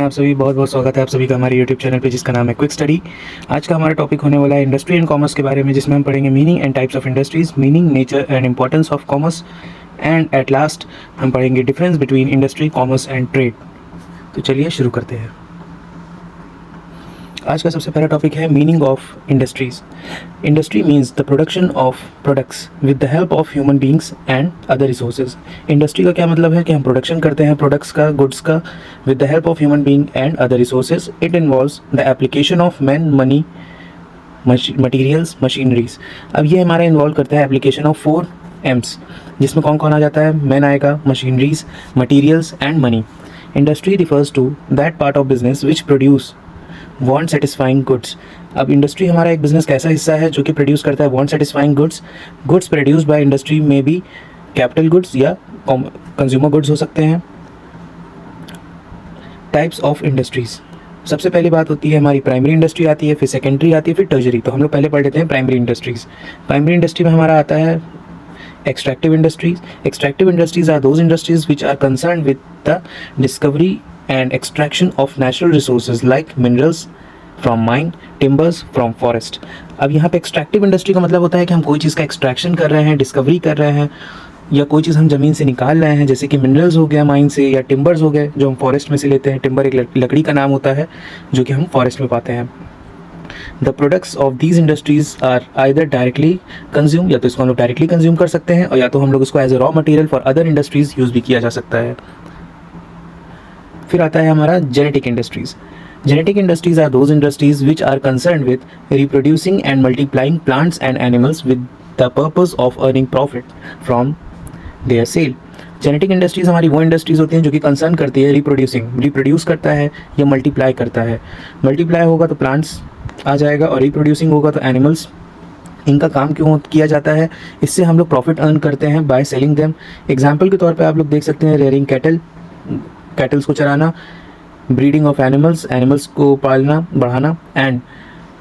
आप सभी बहुत बहुत स्वागत है आप सभी का हमारे यूट्यूब चैनल पे जिसका नाम है क्विक स्टडी। आज का हमारा टॉपिक होने वाला है इंडस्ट्री एंड कॉमर्स के बारे में, जिसमें हम पढ़ेंगे meaning and types of industries, meaning, nature and importance of commerce, and at last हम पढ़ेंगे difference between industry, commerce and trade. तो चलिए शुरू करते हैं। आज का सबसे पहला टॉपिक है meaning of industries. Industry means the production of products with the help of human beings and other resources. Industry का क्या मतलब है कि हम प्रोडक्शन करते हैं प्रोडक्ट्स का, गुड्स का, with the help of human being and other resources. It involves the application of man, money, materials, machineries. अब ये हमारा इन्वॉल्व करता है एप्लीकेशन ऑफ 4 M's, जिसमें कौन कौन आ जाता है? मैन आएगा, machineries, materials and money. Industry refers to that part of business which produce want satisfying goods. अब इंडस्ट्री हमारा एक बिजनेस का ऐसा हिस्सा है जो कि प्रोड्यूस करता है want satisfying goods. Goods produce by industry में भी कैपिटल गुड्स या कंज्यूमर गुड्स हो सकते हैं। टाइप्स ऑफ इंडस्ट्रीज, सबसे पहली बात होती है हमारी प्राइमरी इंडस्ट्री आती है, फिर सेकेंडरी आती है, फिर टर्जरी। तो हम लोग पहले पढ़ लेते हैं प्राइमरी इंडस्ट्रीज। प्राइमरी इंडस्ट्री में हमारा आता है extractive industries. Extractive industries are those industries which are concerned with the discovery and extraction of natural resources like minerals from mine, timbers from forest. अब यहाँ पे extractive industry का मतलब होता है कि हम कोई चीज़ का extraction कर रहे हैं, discovery कर रहे हैं, या कोई चीज़ हम ज़मीन से निकाल रहे हैं, जैसे कि मिनरल्स हो गया माइन से, या टिम्बर्स हो गए जो हम फॉरेस्ट में से लेते हैं। टिम्बर एक लकड़ी का नाम होता है जो कि हम फॉरेस्ट में पाते हैं। The products of these industries are either directly consumed, या तो इसको हम लोग डायरेक्टली कंज्यूम कर सकते हैं, और या तो हम लोग इसको as a raw material for other industries use भी किया जा सकता है। फिर आता है हमारा genetic industries. Genetic industries are those industries which are concern with reproducing and multiplying plants and animals with the purpose of earning profit from their sale. Genetic industries हमारी वो इंडस्ट्रीज होती हैं जो कि कंसर्न करती है रिप्रोड्यूसिंग, रिप्रोड्यूस करता है या मल्टीप्लाई करता है। मल्टीप्लाई होगा तो प्लांट्स आ जाएगा, और रिप्रोड्यूसिंग होगा तो एनिमल्स। इनका काम क्यों किया जाता है? इससे हम लोग प्रॉफिट अर्न करते हैं बाय सेलिंग देम। एग्जांपल के तौर पे आप लोग देख सकते हैं रेयरिंग कैटल, कैटल्स को चराना, ब्रीडिंग ऑफ एनिमल्स, एनिमल्स को पालना बढ़ाना, and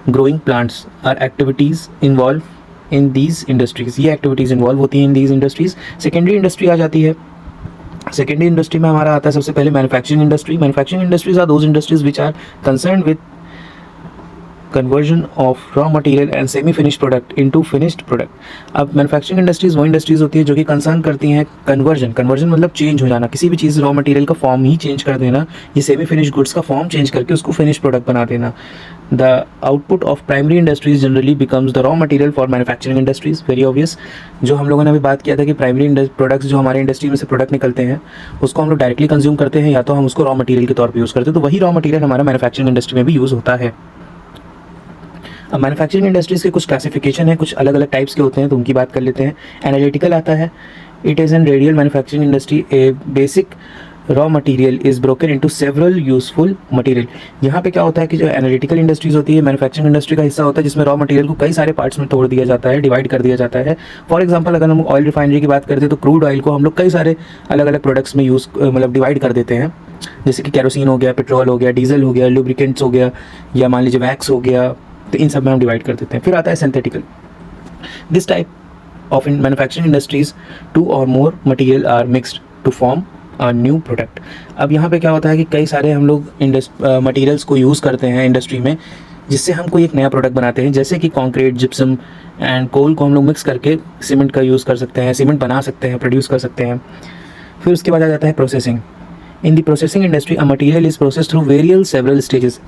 growing plants are activities involve in these industries. ये एक्टिविटीज़ इन्वॉल्व होती हैं in these industries. Secondary industry आ जाती है। सेकेंडरी इंडस्ट्री में हमारा आता है सबसे पहले manufacturing industry. Manufacturing industries are those industries which are concern with conversion of raw material and semi finish product into finished product. अब मैन्युफैक्चरिंग इंडस्ट्रीज वो इंडस्ट्रीज होती है जो कि कंसर्न करती हैं कन्वर्जन। कन्वर्जन मतलब चेंज हो जाना, किसी भी चीज़ रॉ मटेरियल का फॉर्म ही चेंज कर देना, ये सेमी फिनिश गुड्स का फॉर्म चेंज करके उसको फिनिश प्रोडक्ट बना देना। The output of primary industries generally becomes the raw material for manufacturing industries. Very obvious, जो हम लोगों ने अभी बात किया था कि प्राइमरी प्रोडक्ट्स जो हमारे इंडस्ट्री में से प्रोडक्ट निकलते हैं उसको हम लोग डायरेक्टली कंज्यूम करते हैं, या तो हम उसको रॉ मटेरियल के तौर पर यूज़ करते हैं। तो वही रॉ मटेरियल हमारा मैन्युफैक्चरिंग इंडस्ट्री में भी यूज़ होता है। अब मैन्युफैक्चरिंग इंडस्ट्रीज़ के कुछ क्लासिफिकेशन है, कुछ अलग अलग टाइप्स के होते हैं, तो उनकी बात कर लेते हैं। एनालिटिकल आता है। It is N radial manufacturing industry. A basic raw material is broken into several useful material. यहाँ पे क्या होता है कि जो एनालिटिकल इंडस्ट्रीज़ होती है मैन्युफैक्चरिंग इंडस्ट्री का हिस्सा होता है, जिसमें रॉ मटेरियल को कई सारे पार्ट्स में तोड़ दिया जाता है, डिवाइड कर दिया जाता है। फॉर एग्जांपल अगर हम ऑयल रिफाइनरी की बात करते हैं तो क्रूड ऑयल को हम लोग कई सारे अलग अलग प्रोडक्ट्स में यूज़ मतलब डिवाइड कर देते हैं, जैसे कि कैरोसिन हो गया, पेट्रोल हो गया, डीजल हो गया, लुब्रिकेंट्स हो गया, या मान लीजिए वैक्स हो गया, तो इन सब में हम डिवाइड कर देते हैं। फिर आता है synthetical. This type of manufacturing industries 2 और more material are mixed to form a new product. अब यहाँ पे क्या होता है कि कई सारे हम लोग मटेरियल्स को यूज़ करते हैं इंडस्ट्री में, जिससे हम कोई एक नया प्रोडक्ट बनाते हैं, जैसे कि कॉन्क्रीट, जिप्सम एंड कोल को हम लोग मिक्स करके सीमेंट का यूज़ कर सकते हैं, सीमेंट बना सकते हैं, प्रोड्यूस कर सकते हैं। फिर उसके बाद आ जाता है processing. In the processing industry a material is process through various several stages.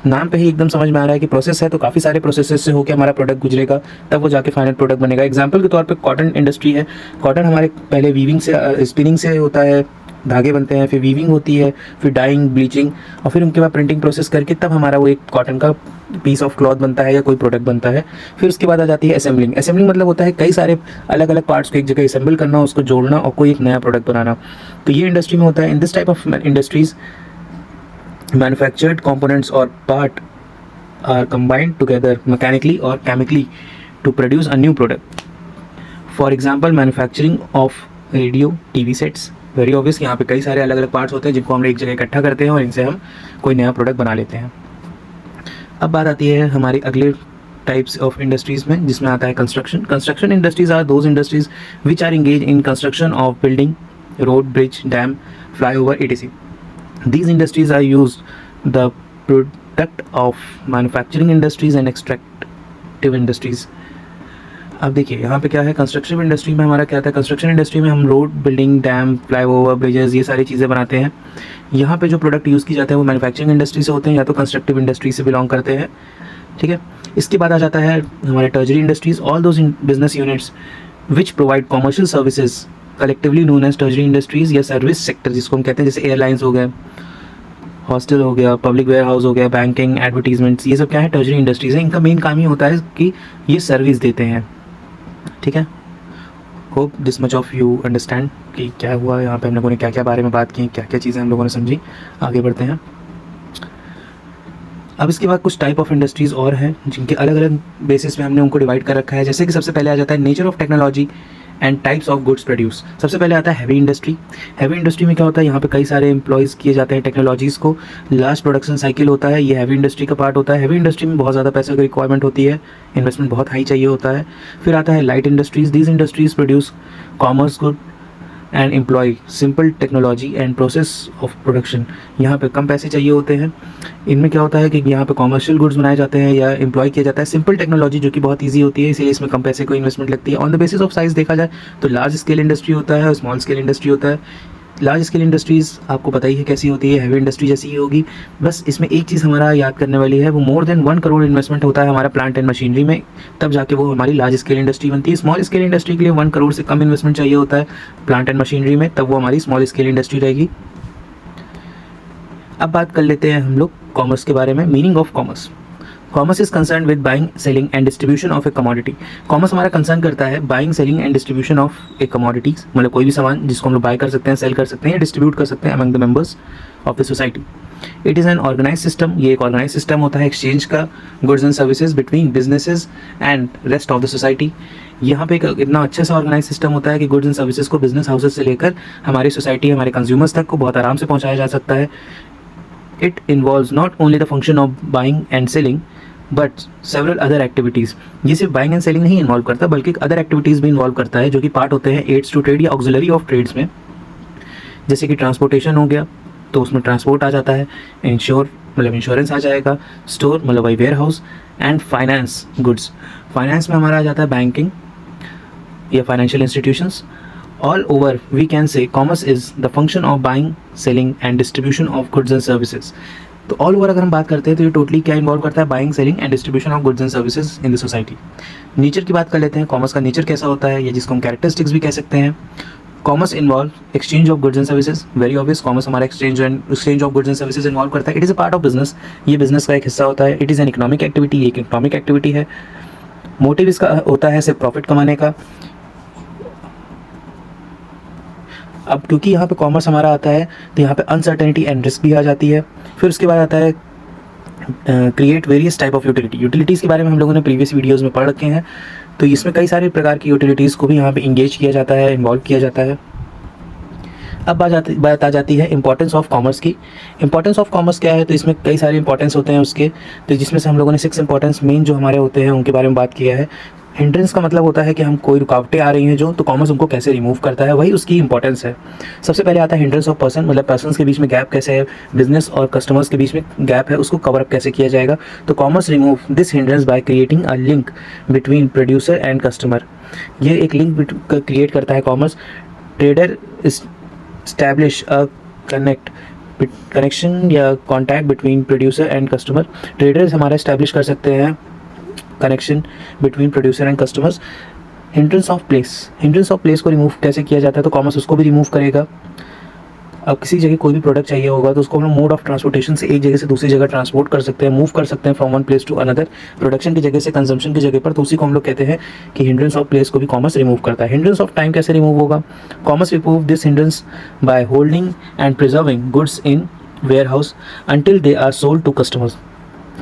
नाम पे ही एकदम समझ में आ रहा है कि प्रोसेस है, तो काफ़ी सारे प्रोसेसेस से होकर हमारा प्रोडक्ट गुजरेगा, तब वो जाके फाइनल प्रोडक्ट बनेगा। एग्जांपल के तौर पे कॉटन इंडस्ट्री है। कॉटन हमारे पहले वीविंग से, स्पिनिंग से होता है, धागे बनते हैं, फिर वीविंग होती है, फिर डाइंग, ब्लीचिंग, और फिर उनके बाद प्रिंटिंग प्रोसेस करके तब हमारा वो एक कॉटन का पीस ऑफ क्लॉथ बनता है या कोई प्रोडक्ट बनता है। फिर उसके बाद आ जाती है असेंबलिंग। असेंबलिंग मतलब होता है कई सारे अलग अलग पार्ट्स को एक जगह असेंबल करना, उसको जोड़ना और कोई एक नया प्रोडक्ट बनाना। तो ये इंडस्ट्री में होता है। In this type of industries manufactured components और part are combined together mechanically or chemically to produce a new product. For example, manufacturing of radio TV sets. Very obvious, यहाँ पे कई सारे अलग अलग पार्ट्स होते हैं जिनको हम एक जगह इकट्ठा करते हैं और इनसे हम कोई नया प्रोडक्ट बना लेते हैं। अब बात आती है हमारी अगले टाइप्स ऑफ इंडस्ट्रीज़ में, जिसमें आता है construction. Construction industries are those industries which are engage in construction of building, road, bridge, dam, flyover, etc. These industries are used the product of manufacturing industries and extractive industries. अब देखिए यहाँ पे क्या है, कंस्ट्रक्शन इंडस्ट्री में हमारा क्या था, कंस्ट्रक्शन इंडस्ट्री में हम road, building, dam, flyover, bridges, ये सारी चीज़ें बनाते हैं। यहाँ पे जो प्रोडक्ट यूज़ किए जाते हैं वो मैन्युफैक्चरिंग इंडस्ट्री से होते हैं या तो कंस्ट्रक्टिव इंडस्ट्री से बिलोंग करते हैं, ठीक है। इसके बाद आ जाता है हमारे tertiary industries, all those business units which provide commercial services collectively known as tertiary industries या सर्विस सेक्टर जिसको हम कहते हैं, जैसे एयरलाइंस हो गए, हॉस्टल हो गया, पब्लिक वेयर हाउस हो गया, बैंकिंग, एडवर्टीजमेंट्स, ये सब क्या है, टर्जरी इंडस्ट्रीज़ है। इनका मेन काम ही होता है कि ये सर्विस देते हैं, ठीक है। Hope this much of you understand कि क्या हुआ यहाँ पे, हम लोगों ने क्या क्या बारे में बात की, क्या क्या चीज़ें हम लोगों ने समझी। आगे बढ़ते हैं। अब इसके बाद कुछ टाइप ऑफ इंडस्ट्रीज़ और हैं जिनके अलग अलग बेसिस पे हमने उनको डिवाइड कर रखा है। जैसे कि सबसे पहले आ जाता है nature of technology and types of goods produce. सबसे पहले आता है हैवी इंडस्ट्री। हैवी इंडस्ट्री में क्या होता है, यहाँ पे कई सारे एम्प्लॉयज़ किए जाते हैं टेक्नोलॉजीज़ को, लार्ज प्रोडक्शन साइकिल होता है, ये हैवी इंडस्ट्री का पार्ट होता है। हैवी इंडस्ट्री में बहुत ज़्यादा पैसे की रिक्वायरमेंट होती है, इन्वेस्टमेंट बहुत हाई चाहिए होता है। फिर आता है light industries. These industries produce commerce good and employ simple technology and process of production. यहाँ पे कम पैसे चाहिए होते हैं। इनमें क्या होता है कि यहाँ पे कॉमर्शियल गुड्स बनाए जाते हैं या एम्प्लॉय किया जाता है सिंपल टेक्नोलॉजी जो कि बहुत इजी होती है, इसलिए इसमें कम पैसे को इन्वेस्टमेंट लगती है। On the basis of size देखा जाए तो लार्ज स्केल इंडस्ट्री होता है और स्मॉल स्केल इंडस्ट्री होता है। लार्ज स्केल इंडस्ट्रीज़ आपको पता ही है कैसी होती है, हैवी इंडस्ट्री जैसी ही होगी। बस इसमें एक चीज़ हमारा याद करने वाली है, वो मोर देन 1 करोड़ इन्वेस्टमेंट होता है हमारा प्लांट एंड मशीनरी में, तब जाके वो हमारी लार्ज स्केल इंडस्ट्री बनती है। स्मॉल स्केल इंडस्ट्री के लिए 1 करोड़ से कम इन्वेस्टमेंट चाहिए होता है प्लांट एंड मशीनरी में, तब वो हमारी स्मॉल स्केल इंडस्ट्री रहेगी। अब बात कर लेते हैं हम लोग कॉमर्स के बारे में। Meaning of commerce. Commerce is concern with buying, selling and distribution of A commodity. Commerce हमारा कंसर्न करता है buying, selling and distribution of A commodities, मतलब कोई भी सामान जिसको हम लोग बाय कर सकते हैं, सेल कर सकते हैं या डिस्ट्रीब्यूट कर सकते हैं among the members of the society. It is an organise system. ये एक ऑर्गेनाइज सिस्टम होता है एक्सचेंज का goods and services between businesses and rest of the society. यहाँ पे एक इतना अच्छा सा ऑर्गेनाइज सिस्टम होता है कि गुड्स एंड सर्विसेज को बिजनेस हाउसेज से लेकर हमारी सोसाइटी, हमारे कंज्यूमर्स तक को बहुत आराम से पहुँचाया जा सकता है। It involves not only the function of buying and selling but several other activities. ये सिर्फ बाइंग एंड सेलिंग नहीं इन्वॉल्व करता बल्कि अदर एक्टिविटीज़ भी इन्वॉल्व करता है जो कि पार्ट होते हैं एड्स टू ट्रेड या ऑक्सिलरी ऑफ ट्रेड्स में। जैसे कि ट्रांसपोर्टेशन हो गया तो उसमें ट्रांसपोर्ट आ जाता है, मतलब इंश्योरेंस आ जाएगा, स्टोर मतलब वही ware house, and finance goods. Finance में हमारा आ जाता है बैंकिंग या financial institutions. All over we can say commerce is the function of buying, selling and distribution of goods and services. तो ऑल ओवर अगर हम बात करते हैं तो ये टोटली क्या इन्वॉल्व करता है, buying, selling and distribution of goods and services in the society. Nature की बात कर लेते हैं, कॉमर्स का नेचर कैसा होता है या जिसको हम कैरेक्टरिस्टिक्स भी कह सकते हैं। Commerce involve exchange of goods and services. Very obvious, commerce हमारा exchange of goods and services involve करता है। It is a part of business, ये बिजनेस का एक हिस्सा होता है। It is an economic activity, ये एक इकोनॉमिक एक्टिविटी है। मोटिव इसका होता है सिर्फ प्रॉफिट कमाने का। अब क्योंकि यहाँ पे कॉमर्स हमारा आता है तो यहाँ पे अनसर्टेनिटी एंड रिस्क भी आ जाती है। फिर उसके बाद आता है create various type of utility. Utilities के बारे में हम लोगों ने प्रीवियस वीडियोज़ में पढ़ रखे हैं, तो इसमें कई सारे प्रकार की यूटिलिटीज़ को भी यहाँ पे इंगेज किया जाता है, इन्वॉल्व किया जाता है। अब बात आ जाती है इंपॉर्टेंस ऑफ कॉमर्स की। इंपॉर्टेंस ऑफ कॉमर्स क्या है, तो इसमें कई सारे इंपॉर्टेंस होते हैं उसके, तो जिसमें से हम लोगों ने 6 इंपॉर्टेंस मेन जो हमारे होते हैं उनके बारे में बात किया है। हिंड्रेंस का मतलब होता है कि हम कोई रुकावटें आ रही हैं जो, तो कॉमर्स उनको कैसे रिमूव करता है, वही उसकी इंपॉर्टेंस है। सबसे पहले आता है हिंड्रेंस ऑफ पर्सन, मतलब पर्सन्स के बीच में गैप कैसे है, बिजनेस और कस्टमर्स के बीच में गैप है, उसको कवर अप कैसे किया जाएगा। तो commerce remove this hindrance by creating a link between producer and customer. ये एक लिंक क्रिएट करता है commerce. Trader establish a connection या contact between producer and customer. Traders हमारा एस्टैब्लिश कर सकते हैं connection between producer and customers. Hindrance of place को रिमूव कैसे किया जाता है, तो कॉमर्स उसको भी रिमूव करेगा। अब किसी जगह कोई भी प्रोडक्ट चाहिए होगा तो उसको हम मोड ऑफ ट्रांसपोर्टेशन से एक जगह से दूसरी जगह ट्रांसपोर्ट कर सकते हैं, मूव कर सकते हैं from one place to another, production की जगह से कंजम्पशन की जगह पर, तो उसी को हम लोग कहते हैं कि हिंड्रेंस ऑफ प्लेस को भी कॉमर्स रिमूव करता है। हिंड्रेंस ऑफ टाइम कैसे रिमूव होगा, commerce remove this hindrance by holding and preserving goods in ware house until they are sold to customers.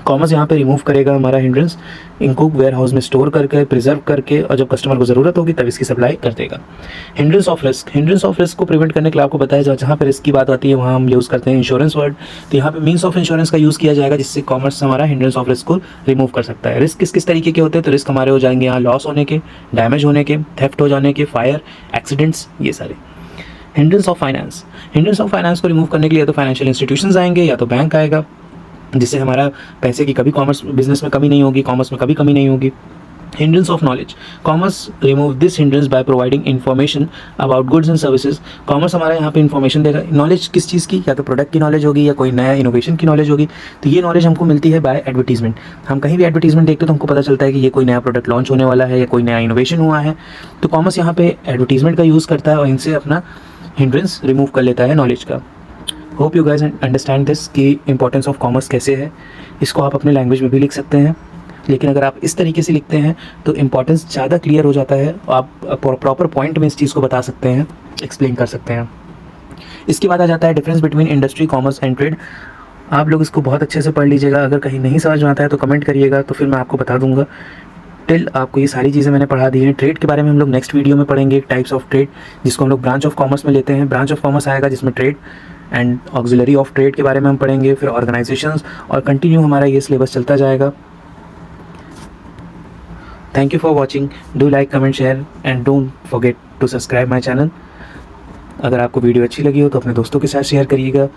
Commerce यहाँ पे रिमूव करेगा हमारा हिंड्रेंस, इनको वेयर हाउस में स्टोर करके, प्रिजर्व करके, और जब कस्टमर को ज़रूरत होगी तब इसकी सप्लाई कर देगा। हिंड्रेंस ऑफ रिस्क को प्रिवेंट करने के लिए आपको पता है जहाँ पे रिस्क की बात आती है वहाँ हम यूज़ करते हैं इंश्योरेंस वर्ड, तो यहाँ पे मीन्स ऑफ इंश्योरेंस का यूज़ किया जाएगा जिससे कॉमर्स हमारा हिंड्रेंस ऑफ रिस्क को रिमूव कर सकता है। रिस्क किस तरीके के होते हैं, तो रिस्क हमारे हो जाएंगे यहाँ लॉस होने के, डैमेज होने के, थेफ्ट हो जाने के, फायर, एक्सीडेंट्स, ये सारे। Hindrance of finance, hindrance of finance को रिमूव करने के लिए या तो फाइनेंशियल इंस्टीट्यूशंस आएंगे या तो बैंक आएगा, जिससे हमारा पैसे की कभी कॉमर्स बिजनेस में कमी नहीं होगी, कॉमर्स में कभी कमी नहीं होगी। Hindrance of knowledge, commerce remove this hindrance by providing information about goods and services। Commerce हमारा यहाँ पे इन्फॉर्मेशन देगा, नॉलेज किस चीज़ की, या तो प्रोडक्ट की नॉलेज होगी या कोई नया इनोवेशन की नॉलेज होगी। तो ये नॉलेज हमको मिलती है बाय एडवर्टीजमेंट। हम कहीं भी एडवर्टीजमेंट देखते हैं तो हमको पता चलता है कि ये कोई नया प्रोडक्ट लॉन्च होने वाला है या कोई नया इनोवेशन हुआ है। तो कॉमर्स यहाँ पे एडवर्टीजमेंट का यूज़ करता है और इनसे अपना हिंड्रेंस रिमूव कर लेता है नॉलेज का। Hope you guys understand this कि इंपॉर्टेंस ऑफ कॉमर्स कैसे है। इसको आप अपने लैंग्वेज में भी लिख सकते हैं, लेकिन अगर आप इस तरीके से लिखते हैं तो इम्पॉर्टेंस ज़्यादा क्लियर हो जाता है, आप प्रॉपर पॉइंट में इस चीज़ को बता सकते हैं, एक्सप्लेन कर सकते हैं। इसके बाद आ जाता है difference between industry, commerce and trade. आप लोग इसको बहुत अच्छे से पढ़ लीजिएगा, अगर कहीं नहीं समझ में आता है तो कमेंट करिएगा, तो फिर मैं आपको बता दूंगा। टिल आपको ये सारी चीज़ें मैंने पढ़ा दी हैं। ट्रेड के बारे में हम लोग नेक्स्ट वीडियो में पढ़ेंगे, टाइप्स ऑफ ट्रेड, जिसको हम लोग ब्रांच ऑफ कॉमर्स में लेते हैं। ब्रांच ऑफ कॉमर्स आएगा जिसमें trade and auxiliary of trade के बारे में हम पढ़ेंगे, फिर ऑर्गेनाइजेशंस, और कंटिन्यू हमारा ये सिलेबस चलता जाएगा। Thank you for watching. Do like, comment, share and don't forget to subscribe my channel। अगर आपको वीडियो अच्छी लगी हो तो अपने दोस्तों के साथ शेयर करिएगा।